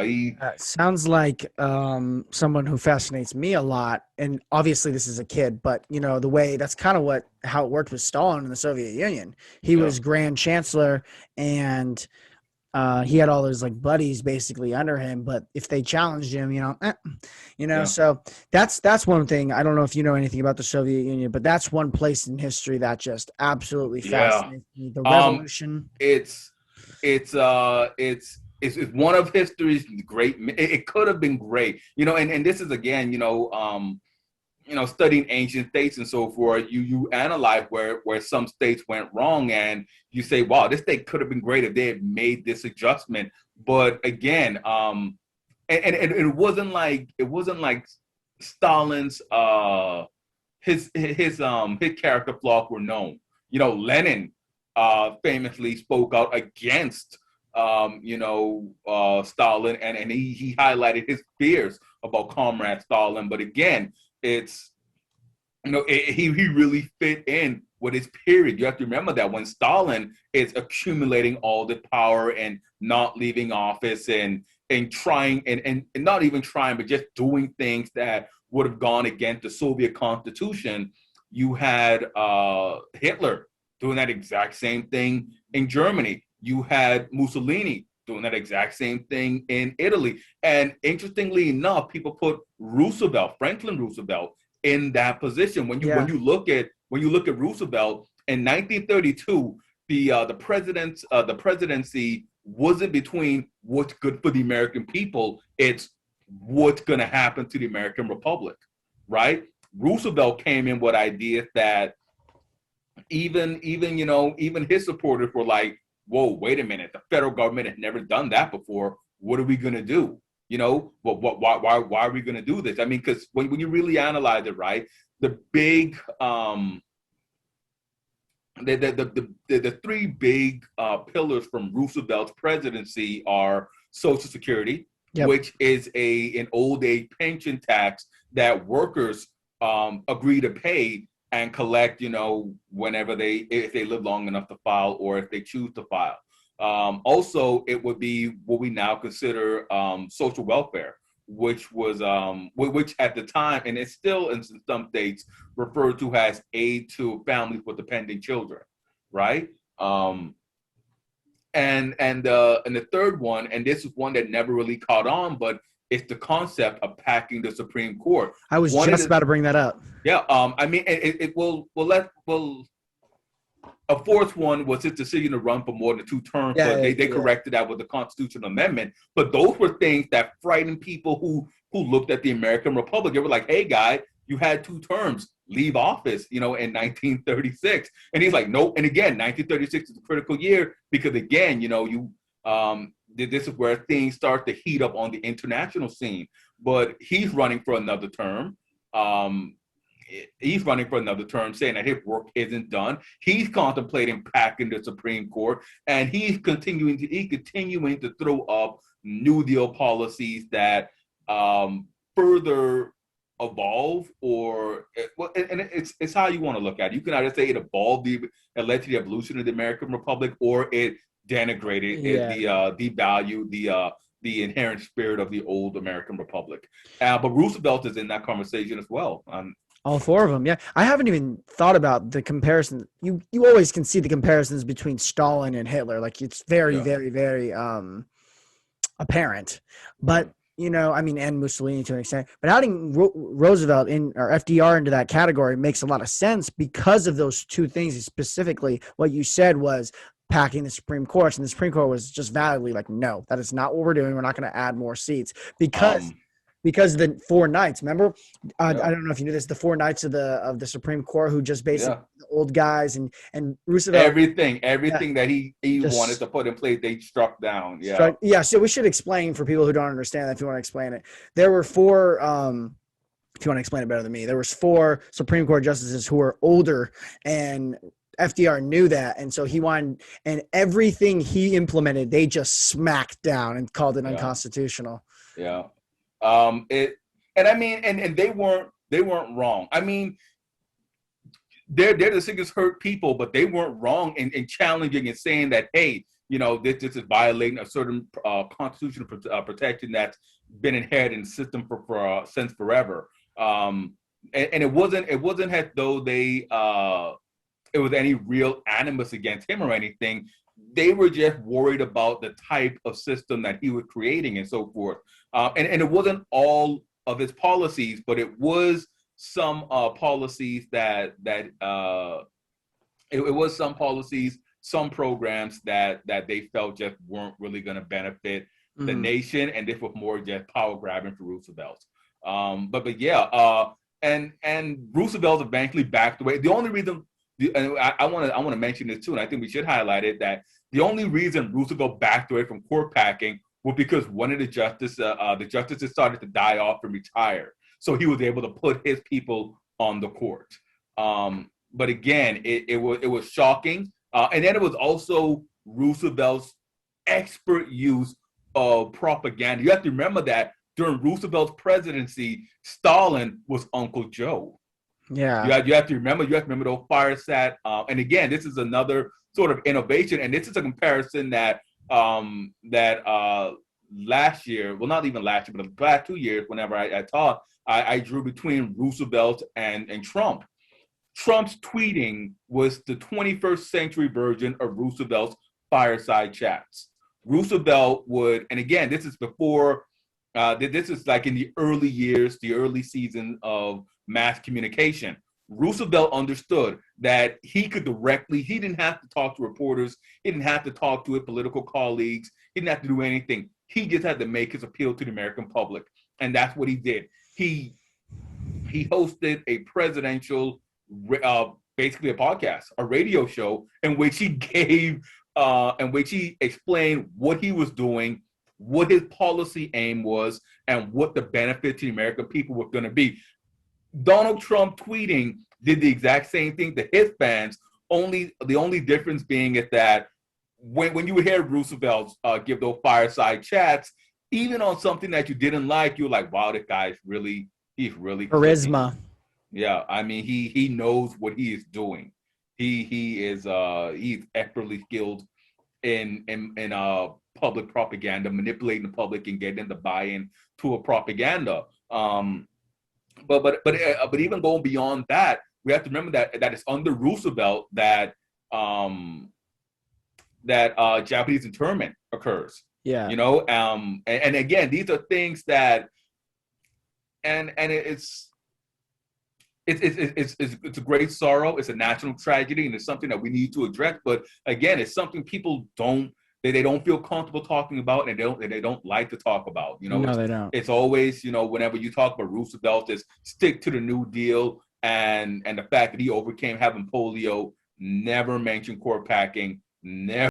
He Sounds like someone who fascinates me a lot. And obviously, this is a kid, but the way that's kind of how it worked with Stalin in the Soviet Union. He yeah was Grand Chancellor, and he had all those like buddies basically under him. But if they challenged him, yeah so that's one thing. I don't know if you know anything about the Soviet Union, but that's one place in history that just absolutely yeah. fascinates me. The Um, revolution. it's it's one of history's great. It could have been great, and this is again, studying ancient states and so forth. You analyze where some states went wrong, and you say, wow, this state could have been great if they had made this adjustment. But again, and it wasn't like Stalin's his character flaws were known. Lenin famously spoke out against Stalin, and he highlighted his fears about Comrade Stalin. But again, it's he really fit in with his period. You have to remember that when Stalin is accumulating all the power and not leaving office and trying and not even trying, but just doing things that would have gone against the Soviet constitution, you had Hitler doing that exact same thing in Germany. You had Mussolini doing that exact same thing in Italy. And interestingly enough, people put Franklin Roosevelt, in that position. When you when Yeah. you look at when you look at Roosevelt in 1932, the presidency wasn't between what's good for the American people; it's what's going to happen to the American Republic, right? Roosevelt came in with ideas that even his supporters were like, "Whoa, wait a minute! The federal government has never done that before. What are we going to do? Why are we going to do this? I mean, because when you really analyze it, right, the big the three big pillars from Roosevelt's presidency are Social Security, Yep. which is an old age pension tax that workers agree to pay and collect, whenever if they live long enough to file or if they choose to file. Also, it would be what we now consider social welfare, which at the time, and it's still in some states referred to as aid to families with dependent children, right? Um, and the third one, and this is one that never really caught on, but it's the concept of packing the Supreme Court. I was One of just the about to bring that up. Yeah, I mean, it will a fourth one was his decision to run for more than two terms, Yeah, but yeah, they yeah. corrected that with the constitutional amendment. But those were things that frightened people who looked at the American Republic. They were like, "Hey, guy, you had two terms. Leave office," in 1936. And he's like, "Nope." And again, 1936 is a critical year because again, this is where things start to heat up on the international scene. But he's running for another term. Um, he's running for another term, saying that his work isn't done. He's contemplating packing the Supreme Court, and he's continuing to throw up New Deal policies that further evolve or well, and it's how you want to look at it. You can either say it led to the evolution of the American Republic, or it denigrated it, Yeah. devalued the inherent spirit of the old American Republic. But Roosevelt is in that conversation as well. All four of them. Yeah. I haven't even thought about the comparison. You always can see the comparisons between Stalin and Hitler. Like it's very, Yeah, very, very apparent. yeah. But I mean, and Mussolini to an extent. But adding Roosevelt in or FDR into that category makes a lot of sense because of those two things. Specifically, what you said was packing the Supreme Court, and the Supreme Court was just validly like, no, that is not what we're doing. We're not going to add more seats Um, because the four knights. Remember, I yeah, don't know if you knew this. The four knights of the Supreme Court who just basically yeah. the old guys and Roosevelt. Everything, Yeah, that he wanted just to put in place, they struck down. Yeah, strike. Yeah, so we should explain for people who don't understand that. If you want to explain it, there were four. If you want to explain it better than me, there was four Supreme Court justices who were older, and FDR knew that, and so he wanted, and everything he implemented, they just smacked down and called it yeah, unconstitutional. yeah. It, and I mean, and they weren't wrong. I mean, their decisions hurt people, but they weren't wrong in challenging and saying that, hey, this is violating a certain constitutional protection that's been inherited in the system for since forever. And it wasn't as though it was any real animus against him or anything. They were just worried about the type of system that he was creating and so forth. And it wasn't all of his policies, but it was some policies it was some policies, some programs that they felt just weren't really going to benefit the nation, and this was more just power grabbing for Roosevelt. But yeah, and Roosevelt eventually backed away. The only reason, and I want to mention this too, and I think we should highlight it, that the only reason Roosevelt backed away from court packing was because one of the justices started to die off and retire, so he was able to put his people on the court. But again, it was shocking, and then it was also Roosevelt's expert use of propaganda. You have to remember that during Roosevelt's presidency, Stalin was Uncle Joe. Yeah. You have to remember those fireside. And again, this is another sort of innovation, and this is a comparison that last year, well, not even last year, but the last 2 years, whenever I taught, I drew between Roosevelt and Trump. Trump's tweeting was the 21st century version of Roosevelt's fireside chats. Roosevelt would, and again, this is before, this is like in the early years, the early season of mass communication. Roosevelt understood that he didn't have to talk to reporters, he didn't have to talk to his political colleagues, he didn't have to do anything. He just had to make his appeal to the American public, and that's what he did. He hosted a presidential, basically a podcast, a radio show, in which he explained what he was doing, what his policy aim was, and what the benefit to the American people was going to be. Donald Trump tweeting did the exact same thing to his fans. The only difference being is that when you hear Roosevelt give those fireside chats, even on something that you didn't like, you're like, wow, this guy's he's really charisma. clicking. Yeah, I mean, he knows what he is doing. He's expertly skilled in public propaganda, manipulating the public and getting them to buy in to a propaganda. But even going beyond that, we have to remember that it's under Roosevelt that Japanese internment occurs. Yeah. And again, these are things that, and it's a great sorrow. It's a national tragedy, and it's something that we need to address. But again, it's something people don't feel comfortable talking about, and they don't like to talk about. No, they don't. It's always, whenever you talk about Roosevelt, is stick to the New Deal and the fact that he overcame having polio. Never mention court packing. Never